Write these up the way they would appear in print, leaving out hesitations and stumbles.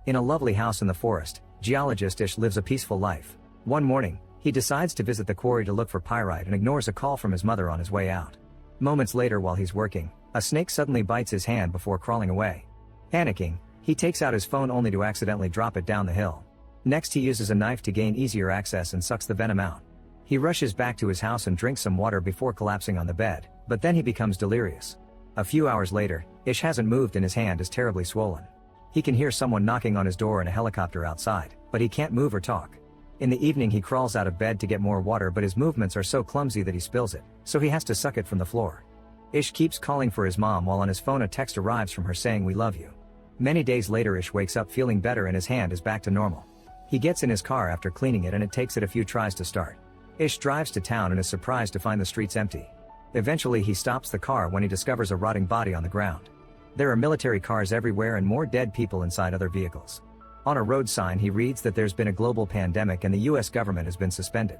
In a lovely house in the forest, geologist Ish lives a peaceful life. One morning, he decides to visit the quarry to look for pyrite and ignores a call from his mother on his way out. Moments later, while he's working, a snake suddenly bites his hand before crawling away. Panicking, he takes out his phone only to accidentally drop it down the hill. Next, he uses a knife to gain easier access and sucks the venom out. He rushes back to his house and drinks some water before collapsing on the bed, but then he becomes delirious. A few hours later, Ish hasn't moved and his hand is terribly swollen. He can hear someone knocking on his door and a helicopter outside, but he can't move or talk. In the evening, he crawls out of bed to get more water, but his movements are so clumsy that he spills it, so he has to suck it from the floor. Ish keeps calling for his mom while on his phone a text arrives from her saying, "We love you." Many days later, Ish wakes up feeling better and his hand is back to normal. He gets in his car after cleaning it and it takes it a few tries to start. Ish drives to town and is surprised to find the streets empty. Eventually, he stops the car when he discovers a rotting body on the ground. There are military cars everywhere and more dead people inside other vehicles. On a road sign, he reads that there's been a global pandemic and the US government has been suspended.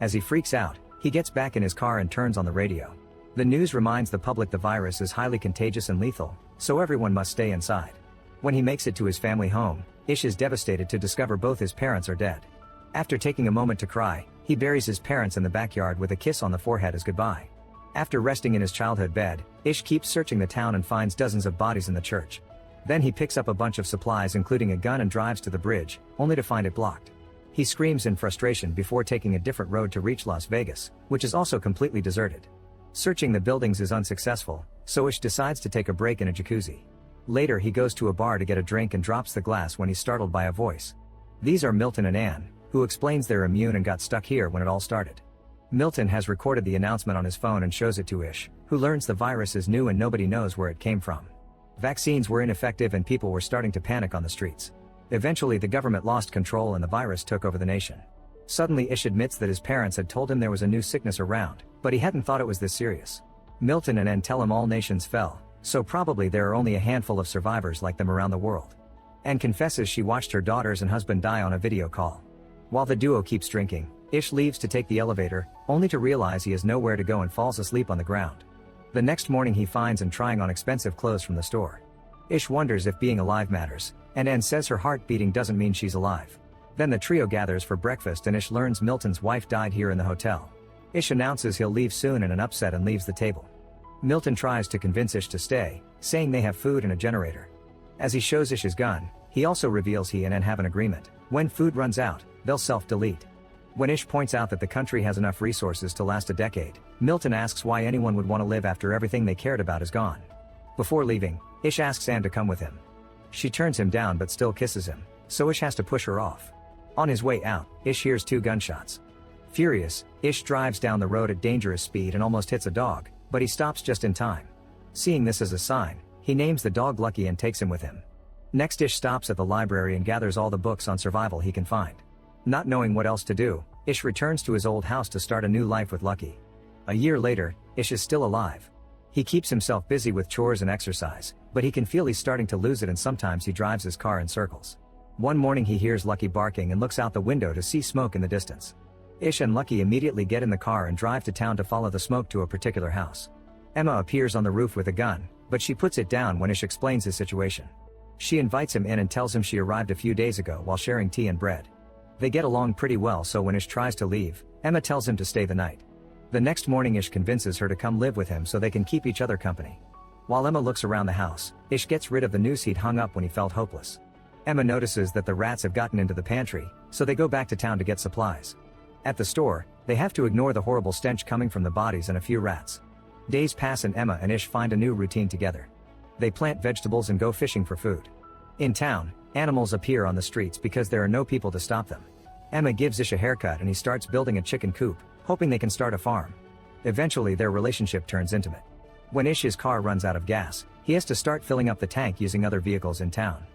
As he freaks out, he gets back in his car and turns on the radio. The news reminds the public the virus is highly contagious and lethal, so everyone must stay inside. When he makes it to his family home, Ish is devastated to discover both his parents are dead. After taking a moment to cry, he buries his parents in the backyard with a kiss on the forehead as goodbye. After resting in his childhood bed, Ish keeps searching the town and finds dozens of bodies in the church. Then he picks up a bunch of supplies including a gun and drives to the bridge, only to find it blocked. He screams in frustration before taking a different road to reach Las Vegas, which is also completely deserted. Searching the buildings is unsuccessful, so Ish decides to take a break in a jacuzzi. Later, he goes to a bar to get a drink and drops the glass when he's startled by a voice. These are Milton and Anne, who explains they're immune and got stuck here when it all started. Milton has recorded the announcement on his phone and shows it to Ish, who learns the virus is new and nobody knows where it came from. Vaccines were ineffective and people were starting to panic on the streets. Eventually, the government lost control and the virus took over the nation. Suddenly, Ish admits that his parents had told him there was a new sickness around, but he hadn't thought it was this serious. Milton and Anne tell him all nations fell, so probably there are only a handful of survivors like them around the world. Anne confesses she watched her daughters and husband die on a video call. While the duo keeps drinking, Ish leaves to take the elevator, only to realize he has nowhere to go and falls asleep on the ground. The next morning, he finds Anne trying on expensive clothes from the store. Ish wonders if being alive matters, and Anne says her heart beating doesn't mean she's alive. Then the trio gathers for breakfast and Ish learns Milton's wife died here in the hotel. Ish announces he'll leave soon in an upset and leaves the table. Milton tries to convince Ish to stay, saying they have food and a generator. As he shows Ish his gun, he also reveals he and Anne have an agreement: when food runs out, they'll self-delete. When Ish points out that the country has enough resources to last a decade, Milton asks why anyone would want to live after everything they cared about is gone. Before leaving, Ish asks Anne to come with him. She turns him down but still kisses him, so Ish has to push her off. On his way out, Ish hears 2 gunshots. Furious, Ish drives down the road at dangerous speed and almost hits a dog, but he stops just in time. Seeing this as a sign, he names the dog Lucky and takes him with him. Next, Ish stops at the library and gathers all the books on survival he can find. Not knowing what else to do, Ish returns to his old house to start a new life with Lucky. A year later, Ish is still alive. He keeps himself busy with chores and exercise, but he can feel he's starting to lose it and sometimes he drives his car in circles. One morning, he hears Lucky barking and looks out the window to see smoke in the distance. Ish and Lucky immediately get in the car and drive to town to follow the smoke to a particular house. Emma appears on the roof with a gun, but she puts it down when Ish explains his situation. She invites him in and tells him she arrived a few days ago while sharing tea and bread. They get along pretty well, so when Ish tries to leave, Emma tells him to stay the night. The next morning, Ish convinces her to come live with him so they can keep each other company. While Emma looks around the house, Ish gets rid of the noose he'd hung up when he felt hopeless. Emma notices that the rats have gotten into the pantry, so they go back to town to get supplies. At the store, they have to ignore the horrible stench coming from the bodies and a few rats. Days pass and Emma and Ish find a new routine together. They plant vegetables and go fishing for food. In town, animals appear on the streets because there are no people to stop them. Emma gives Ish a haircut and he starts building a chicken coop, hoping they can start a farm. Eventually, their relationship turns intimate. When Ish's car runs out of gas, he has to start filling up the tank using other vehicles in town.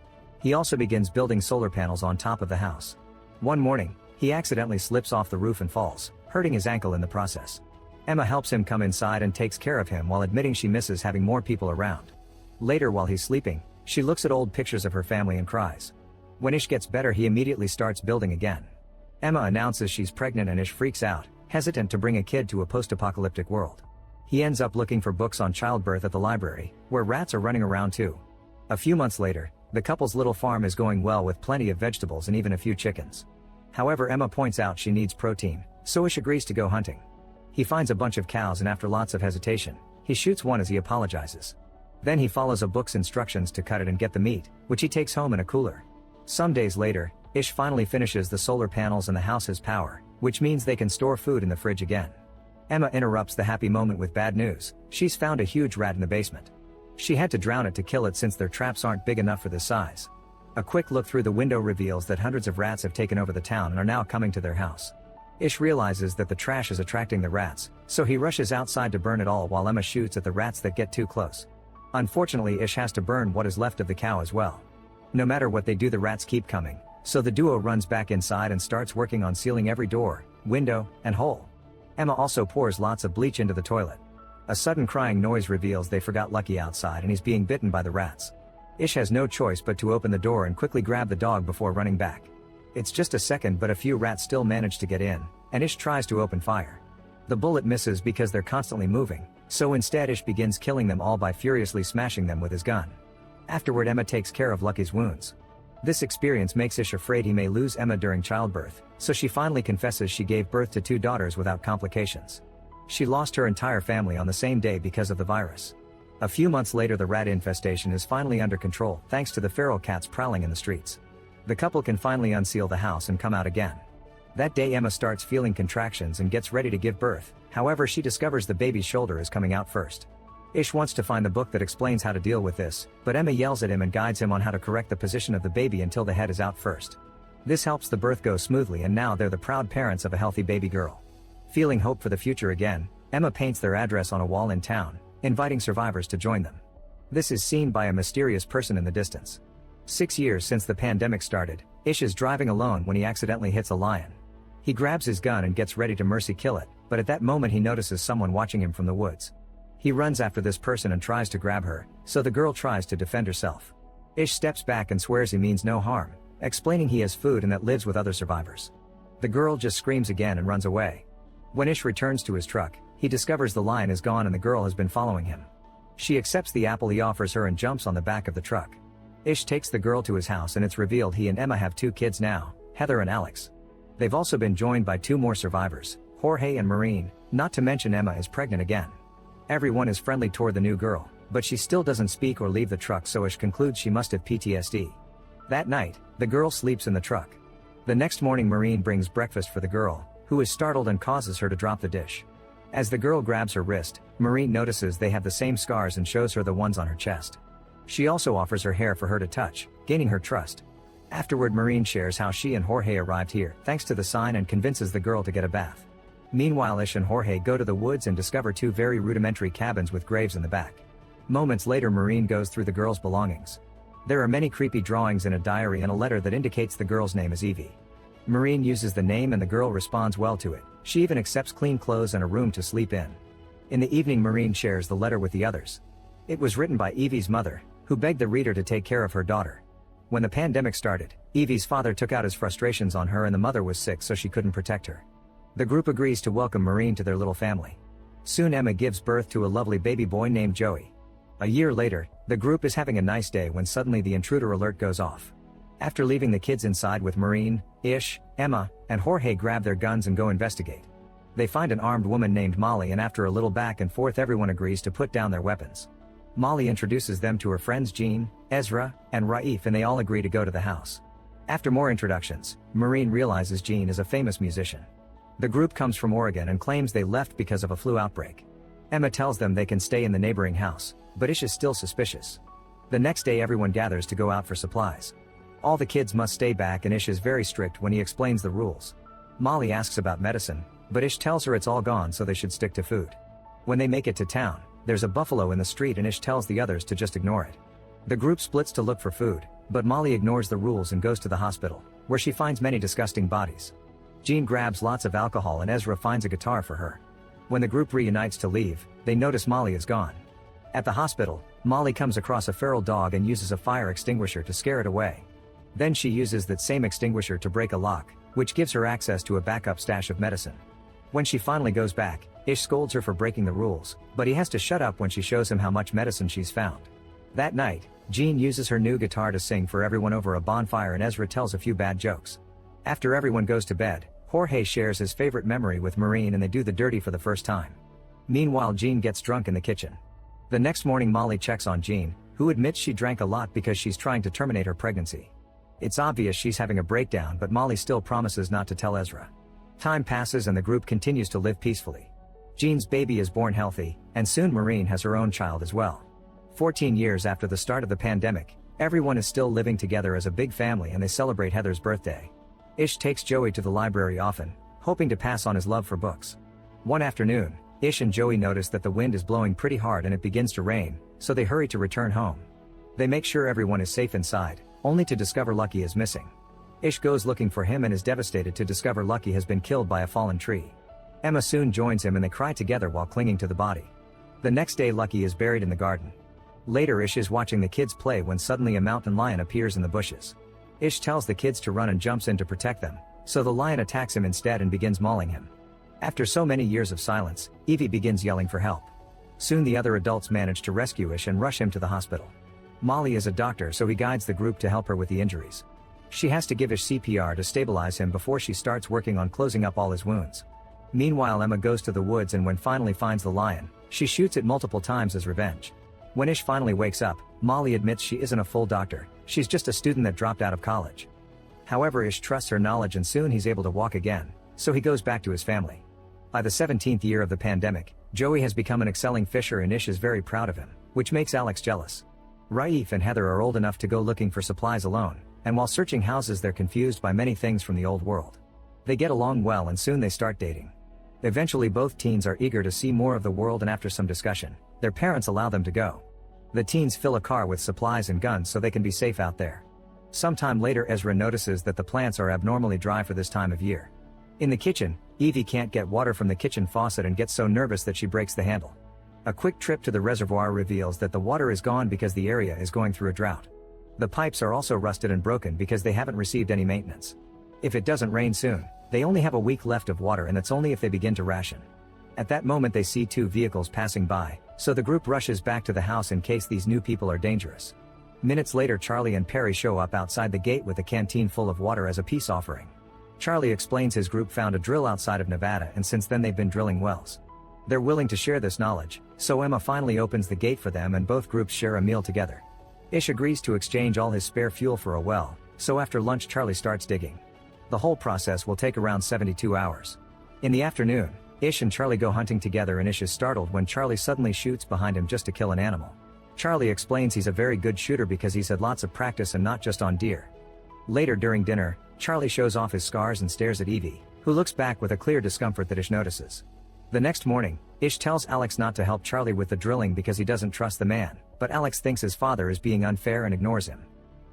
He also begins building solar panels on top of the house. One morning, he accidentally slips off the roof and falls, hurting his ankle in the process. Emma helps him come inside and takes care of him while admitting she misses having more people around. Later, while he's sleeping, she looks at old pictures of her family and cries. When Ish gets better, he immediately starts building again. Emma announces she's pregnant and Ish freaks out, hesitant to bring a kid to a post-apocalyptic world. He ends up looking for books on childbirth at the library, where rats are running around too. A few months later, The couple's little farm is going well with plenty of vegetables and even a few chickens. However, Emma points out she needs protein, so Ish agrees to go hunting. He finds a bunch of cows and after lots of hesitation, he shoots one as he apologizes. Then he follows a book's instructions to cut it and get the meat, which he takes home in a cooler. Some days later, Ish finally finishes the solar panels and the house has power, which means they can store food in the fridge again. Emma interrupts the happy moment with bad news. She's found a huge rat in the basement. She had to drown it to kill it since their traps aren't big enough for this size. A quick look through the window reveals that hundreds of rats have taken over the town and are now coming to their house. Ish realizes that the trash is attracting the rats, so he rushes outside to burn it all while Emma shoots at the rats that get too close. Unfortunately, Ish has to burn what is left of the cow as well. No matter what they do, the rats keep coming, so the duo runs back inside and starts working on sealing every door, window, and hole. Emma also pours lots of bleach into the toilet. A sudden crying noise reveals they forgot Lucky outside and he's being bitten by the rats. Ish has no choice but to open the door and quickly grab the dog before running back. It's just a second, but a few rats still manage to get in, and Ish tries to open fire. The bullet misses because they're constantly moving, so instead Ish begins killing them all by furiously smashing them with his gun. Afterward, Emma takes care of Lucky's wounds. This experience makes Ish afraid he may lose Emma during childbirth, so she finally confesses she gave birth to 2 daughters without complications. She lost her entire family on the same day because of the virus. A few months later, the rat infestation is finally under control thanks to the feral cats prowling in the streets. The couple can finally unseal the house and come out again. That day, Emma starts feeling contractions and gets ready to give birth. However, she discovers the baby's shoulder is coming out first. Ish wants to find the book that explains how to deal with this, but Emma yells at him and guides him on how to correct the position of the baby until the head is out first. This helps the birth go smoothly, and now they're the proud parents of a healthy baby girl. Feeling hope for the future again, Emma paints their address on a wall in town, inviting survivors to join them. This is seen by a mysterious person in the distance. 6 years since the pandemic started, Ish is driving alone when he accidentally hits a lion. He grabs his gun and gets ready to mercy kill it, but at that moment he notices someone watching him from the woods. He runs after this person and tries to grab her, so the girl tries to defend herself. Ish steps back and swears he means no harm, explaining he has food and that lives with other survivors. The girl just screams again and runs away. When Ish returns to his truck, he discovers the lion is gone and the girl has been following him. She accepts the apple he offers her and jumps on the back of the truck. Ish takes the girl to his house and it's revealed he and Emma have 2 kids now, Heather and Alex. They've also been joined by 2 more survivors, Jorge and Maureen, not to mention Emma is pregnant again. Everyone is friendly toward the new girl, but she still doesn't speak or leave the truck, so Ish concludes she must have PTSD. That night, the girl sleeps in the truck. The next morning, Maureen brings breakfast for the girl, who is startled and causes her to drop the dish. As the girl grabs her wrist, Maureen notices they have the same scars and shows her the ones on her chest. She also offers her hair for her to touch, gaining her trust. Afterward, Maureen shares how she and Jorge arrived here thanks to the sign and convinces the girl to get a bath. Meanwhile, Ish and Jorge go to the woods and discover 2 very rudimentary cabins with graves in the back. Moments later, Maureen goes through the girl's belongings. There are many creepy drawings in a diary and a letter that indicates the girl's name is Evie. Maureen uses the name and the girl responds well to it. She even accepts clean clothes and a room to sleep in. In the evening, Maureen shares the letter with the others. It was written by Evie's mother, who begged the reader to take care of her daughter. When the pandemic started, Evie's father took out his frustrations on her and the mother was sick, so she couldn't protect her. The group agrees to welcome Maureen to their little family. Soon Emma gives birth to a lovely baby boy named Joey. A year later, the group is having a nice day when suddenly the intruder alert goes off. After leaving the kids inside with Maureen, Ish, Emma, and Jorge grab their guns and go investigate. They find an armed woman named Molly, and after a little back and forth, everyone agrees to put down their weapons. Molly introduces them to her friends Jean, Ezra, and Raif, and they all agree to go to the house. After more introductions, Maureen realizes Jean is a famous musician. The group comes from Oregon and claims they left because of a flu outbreak. Emma tells them they can stay in the neighboring house, but Ish is still suspicious. The next day, everyone gathers to go out for supplies. All the kids must stay back and Ish is very strict when he explains the rules. Molly asks about medicine, but Ish tells her it's all gone, so they should stick to food. When they make it to town, there's a buffalo in the street and Ish tells the others to just ignore it. The group splits to look for food, but Molly ignores the rules and goes to the hospital, where she finds many disgusting bodies. Jean grabs lots of alcohol and Ezra finds a guitar for her. When the group reunites to leave, they notice Molly is gone. At the hospital, Molly comes across a feral dog and uses a fire extinguisher to scare it away. Then she uses that same extinguisher to break a lock, which gives her access to a backup stash of medicine. When she finally goes back, Ish scolds her for breaking the rules, but he has to shut up when she shows him how much medicine she's found. That night, Jean uses her new guitar to sing for everyone over a bonfire and Ezra tells a few bad jokes. After everyone goes to bed, Jorge shares his favorite memory with Maureen and they do the dirty for the first time. Meanwhile, Jean gets drunk in the kitchen. The next morning, Molly checks on Jean, who admits she drank a lot because she's trying to terminate her pregnancy. It's obvious she's having a breakdown, but Molly still promises not to tell Ezra. Time passes and the group continues to live peacefully. Jean's baby is born healthy, and soon Maureen has her own child as well. 14 years after the start of the pandemic, everyone is still living together as a big family and they celebrate Heather's birthday. Ish takes Joey to the library often, hoping to pass on his love for books. One afternoon, Ish and Joey notice that the wind is blowing pretty hard and it begins to rain, so they hurry to return home. They make sure everyone is safe inside, only to discover Lucky is missing. Ish goes looking for him and is devastated to discover Lucky has been killed by a fallen tree. Emma soon joins him and they cry together while clinging to the body. The next day, Lucky is buried in the garden. Later, Ish is watching the kids play when suddenly a mountain lion appears in the bushes. Ish tells the kids to run and jumps in to protect them, so the lion attacks him instead and begins mauling him. After so many years of silence, Evie begins yelling for help. Soon the other adults manage to rescue Ish and rush him to the hospital. Molly is a doctor, so he guides the group to help her with the injuries. She has to give Ish CPR to stabilize him before she starts working on closing up all his wounds. Meanwhile, Emma goes to the woods and when finally finds the lion, she shoots it multiple times as revenge. When Ish finally wakes up, Molly admits she isn't a full doctor, she's just a student that dropped out of college. However, Ish trusts her knowledge and soon he's able to walk again, so he goes back to his family. By the 17th year of the pandemic, Joey has become an excelling fisher and Ish is very proud of him, which makes Alex jealous. Raif and Heather are old enough to go looking for supplies alone, and while searching houses they're confused by many things from the old world. They get along well and soon they start dating. Eventually both teens are eager to see more of the world and after some discussion, their parents allow them to go. The teens fill a car with supplies and guns so they can be safe out there. Sometime later, Ezra notices that the plants are abnormally dry for this time of year. In the kitchen, Evie can't get water from the kitchen faucet and gets so nervous that she breaks the handle. A quick trip to the reservoir reveals that the water is gone because the area is going through a drought. The pipes are also rusted and broken because they haven't received any maintenance. If it doesn't rain soon, they only have a week left of water, and that's only if they begin to ration. At that moment they see two vehicles passing by, so the group rushes back to the house in case these new people are dangerous. Minutes later, Charlie and Perry show up outside the gate with a canteen full of water as a peace offering. Charlie explains his group found a drill outside of Nevada and since then they've been drilling wells. They're willing to share this knowledge, so Emma finally opens the gate for them and both groups share a meal together. Ish agrees to exchange all his spare fuel for a well, so after lunch Charlie starts digging. The whole process will take around 72 hours. In the afternoon, Ish and Charlie go hunting together and Ish is startled when Charlie suddenly shoots behind him just to kill an animal. Charlie explains he's a very good shooter because he's had lots of practice and not just on deer. Later during dinner, Charlie shows off his scars and stares at Evie, who looks back with a clear discomfort that Ish notices. The next morning, Ish tells Alex not to help Charlie with the drilling because he doesn't trust the man, but Alex thinks his father is being unfair and ignores him.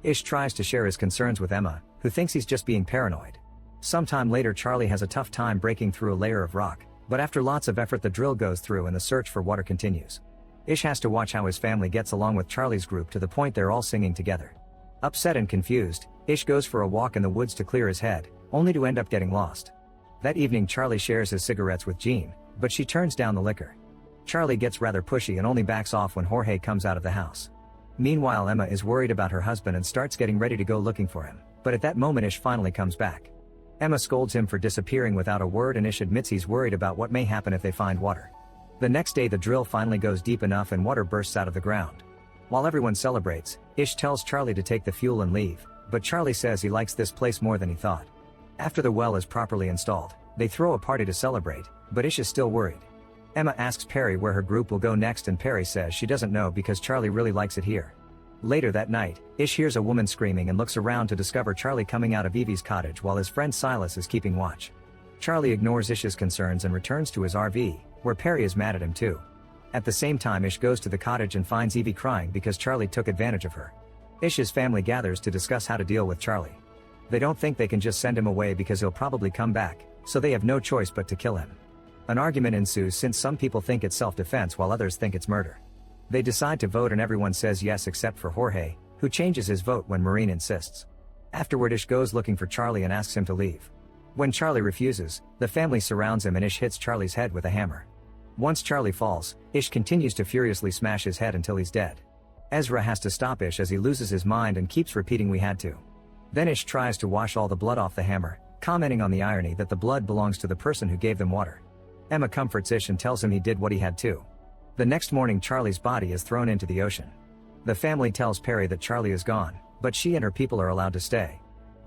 Ish tries to share his concerns with Emma, who thinks he's just being paranoid. Sometime later, Charlie has a tough time breaking through a layer of rock, but after lots of effort the drill goes through and the search for water continues. Ish has to watch how his family gets along with Charlie's group to the point they're all singing together. Upset and confused, Ish goes for a walk in the woods to clear his head, only to end up getting lost. That evening Charlie shares his cigarettes with Jean, but she turns down the liquor. Charlie gets rather pushy and only backs off when Jorge comes out of the house. Meanwhile, Emma is worried about her husband and starts getting ready to go looking for him, but at that moment Ish finally comes back. Emma scolds him for disappearing without a word and Ish admits he's worried about what may happen if they find water. The next day the drill finally goes deep enough and water bursts out of the ground. While everyone celebrates, Ish tells Charlie to take the fuel and leave, but Charlie says he likes this place more than he thought. After the well is properly installed, they throw a party to celebrate, but Ish is still worried. Emma asks Perry where her group will go next and Perry says she doesn't know because Charlie really likes it here. Later that night, Ish hears a woman screaming and looks around to discover Charlie coming out of Evie's cottage while his friend Silas is keeping watch. Charlie ignores Ish's concerns and returns to his RV, where Perry is mad at him too. At the same time, Ish goes to the cottage and finds Evie crying because Charlie took advantage of her. Ish's family gathers to discuss how to deal with Charlie. They don't think they can just send him away because he'll probably come back, so they have no choice but to kill him. An argument ensues since some people think it's self-defense while others think it's murder. They decide to vote and everyone says yes except for Jorge, who changes his vote when Maureen insists. Afterward, Ish goes looking for Charlie and asks him to leave. When Charlie refuses, the family surrounds him and Ish hits Charlie's head with a hammer. Once Charlie falls, Ish continues to furiously smash his head until he's dead. Ezra has to stop Ish as he loses his mind and keeps repeating "we had to." Then Ish tries to wash all the blood off the hammer, commenting on the irony that the blood belongs to the person who gave them water. Emma comforts Ish and tells him he did what he had to. The next morning Charlie's body is thrown into the ocean. The family tells Perry that Charlie is gone, but she and her people are allowed to stay.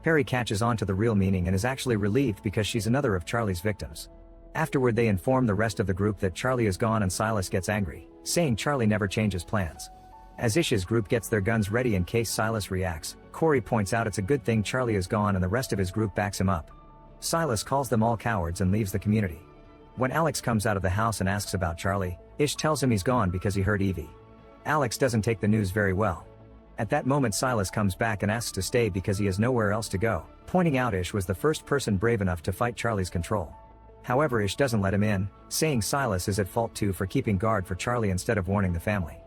Perry catches on to the real meaning and is actually relieved because she's another of Charlie's victims. Afterward they inform the rest of the group that Charlie is gone and Silas gets angry, saying Charlie never changes plans. As Ish's group gets their guns ready in case Silas reacts, Corey points out it's a good thing Charlie is gone and the rest of his group backs him up. Silas calls them all cowards and leaves the community. When Alex comes out of the house and asks about Charlie, Ish tells him he's gone because he heard Evie. Alex doesn't take the news very well. At that moment Silas comes back and asks to stay because he has nowhere else to go, pointing out Ish was the first person brave enough to fight Charlie's control. However, Ish doesn't let him in, saying Silas is at fault too for keeping guard for Charlie instead of warning the family.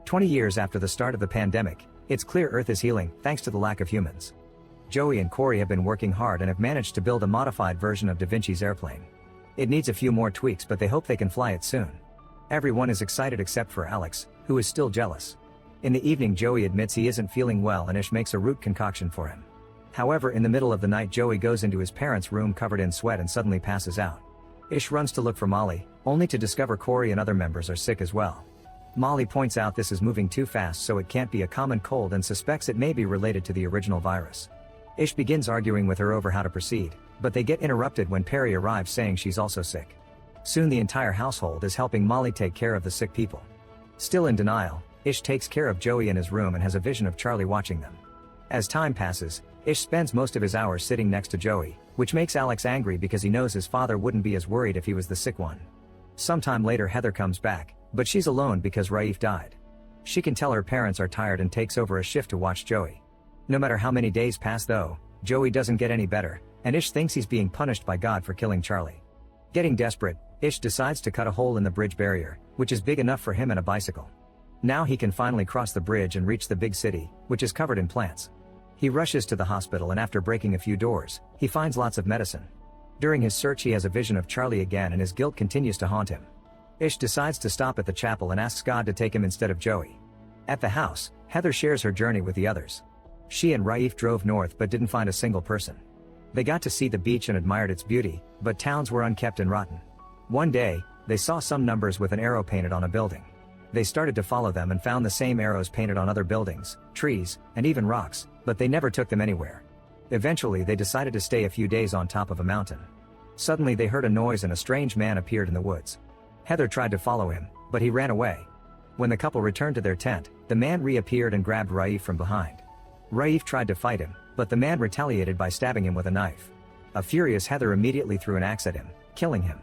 20 years after the start of the pandemic, it's clear Earth is healing, thanks to the lack of humans. Joey and Corey have been working hard and have managed to build a modified version of Da Vinci's airplane. It needs a few more tweaks, but they hope they can fly it soon. Everyone is excited except for Alex, who is still jealous. In the evening Joey admits he isn't feeling well and Ish makes a root concoction for him. However, in the middle of the night Joey goes into his parents' room covered in sweat and suddenly passes out. Ish runs to look for Molly, only to discover Corey and other members are sick as well. Molly points out this is moving too fast so it can't be a common cold and suspects it may be related to the original virus. Ish begins arguing with her over how to proceed, but they get interrupted when Perry arrives saying she's also sick. Soon the entire household is helping Molly take care of the sick people. Still in denial, Ish takes care of Joey in his room and has a vision of Charlie watching them. As time passes, Ish spends most of his hours sitting next to Joey, which makes Alex angry because he knows his father wouldn't be as worried if he was the sick one. Sometime later Heather comes back, but she's alone because Raif died. She can tell her parents are tired and takes over a shift to watch Joey. No matter how many days pass though, Joey doesn't get any better, and Ish thinks he's being punished by God for killing Charlie. Getting desperate, Ish decides to cut a hole in the bridge barrier, which is big enough for him and a bicycle. Now he can finally cross the bridge and reach the big city, which is covered in plants. He rushes to the hospital and after breaking a few doors, he finds lots of medicine. During his search he has a vision of Charlie again and his guilt continues to haunt him. Ish decides to stop at the chapel and asks God to take him instead of Joey. At the house, Heather shares her journey with the others. She and Raif drove north but didn't find a single person. They got to see the beach and admired its beauty, but towns were unkept and rotten. One day, they saw some numbers with an arrow painted on a building. They started to follow them and found the same arrows painted on other buildings, trees, and even rocks, but they never took them anywhere. Eventually they decided to stay a few days on top of a mountain. Suddenly they heard a noise and a strange man appeared in the woods. Heather tried to follow him, but he ran away. When the couple returned to their tent, the man reappeared and grabbed Raif from behind. Raif tried to fight him, but the man retaliated by stabbing him with a knife. A furious Heather immediately threw an axe at him, killing him.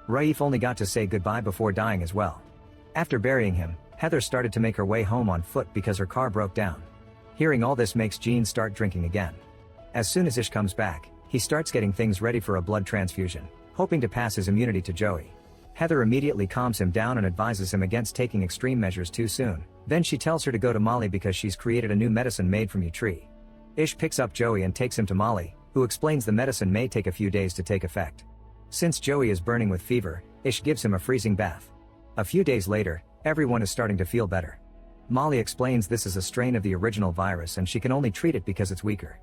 Raif only got to say goodbye before dying as well. After burying him, Heather started to make her way home on foot because her car broke down. Hearing all this makes Jean start drinking again. As soon as Ish comes back, he starts getting things ready for a blood transfusion, hoping to pass his immunity to Joey. Heather immediately calms him down and advises him against taking extreme measures too soon. Then she tells her to go to Molly because she's created a new medicine made from Tree. Ish picks up Joey and takes him to Molly, who explains the medicine may take a few days to take effect. Since Joey is burning with fever, Ish gives him a freezing bath. A few days later, everyone is starting to feel better. Molly explains this is a strain of the original virus and she can only treat it because it's weaker.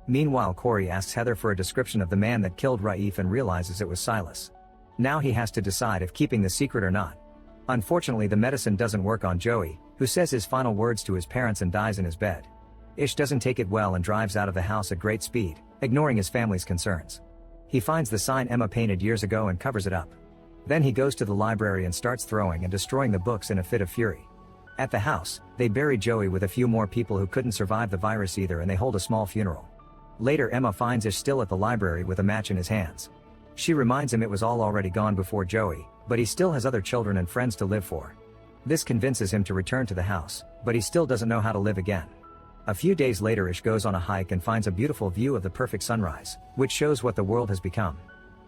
Meanwhile Corey asks Heather for a description of the man that killed Raif and realizes it was Silas. Now he has to decide if keeping the secret or not. Unfortunately the medicine doesn't work on Joey, who says his final words to his parents and dies in his bed. Ish doesn't take it well and drives out of the house at great speed, ignoring his family's concerns. He finds the sign Emma painted years ago and covers it up. Then he goes to the library and starts throwing and destroying the books in a fit of fury. At the house, they bury Joey with a few more people who couldn't survive the virus either and they hold a small funeral. Later Emma finds Ish still at the library with a match in his hands. She reminds him it was all already gone before Joey, but he still has other children and friends to live for. This convinces him to return to the house, but he still doesn't know how to live again. A few days later Ish goes on a hike and finds a beautiful view of the perfect sunrise, which shows what the world has become.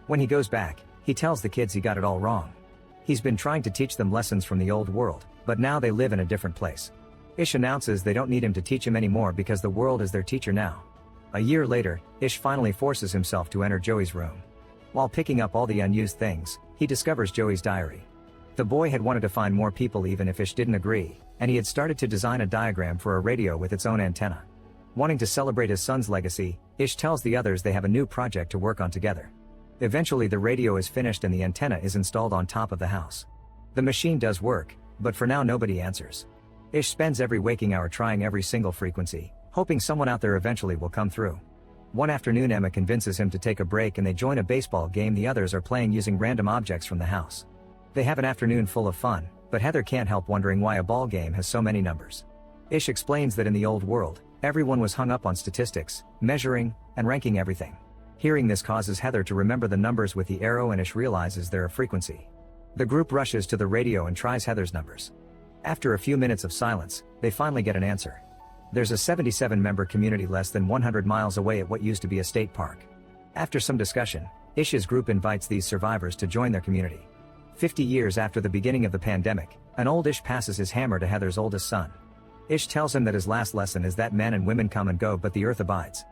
When he goes back, he tells the kids he got it all wrong. He's been trying to teach them lessons from the old world, but now they live in a different place. Ish announces they don't need him to teach him anymore because the world is their teacher now. A year later, Ish finally forces himself to enter Joey's room. While picking up all the unused things, he discovers Joey's diary. The boy had wanted to find more people even if Ish didn't agree, and he had started to design a diagram for a radio with its own antenna. Wanting to celebrate his son's legacy, Ish tells the others they have a new project to work on together. Eventually the radio is finished and the antenna is installed on top of the house. The machine does work, but for now nobody answers. Ish spends every waking hour trying every single frequency, hoping someone out there eventually will come through. One afternoon Emma convinces him to take a break and they join a baseball game the others are playing using random objects from the house. They have an afternoon full of fun, but Heather can't help wondering why a ball game has so many numbers. Ish explains that in the old world, everyone was hung up on statistics, measuring, and ranking everything. Hearing this causes Heather to remember the numbers with the arrow and Ish realizes they're a frequency. The group rushes to the radio and tries Heather's numbers. After a few minutes of silence, they finally get an answer. There's a 77-member community less than 100 miles away at what used to be a state park. After some discussion, Ish's group invites these survivors to join their community. 50 years after the beginning of the pandemic, an old Ish passes his hammer to Heather's oldest son. Ish tells him that his last lesson is that men and women come and go but the earth abides.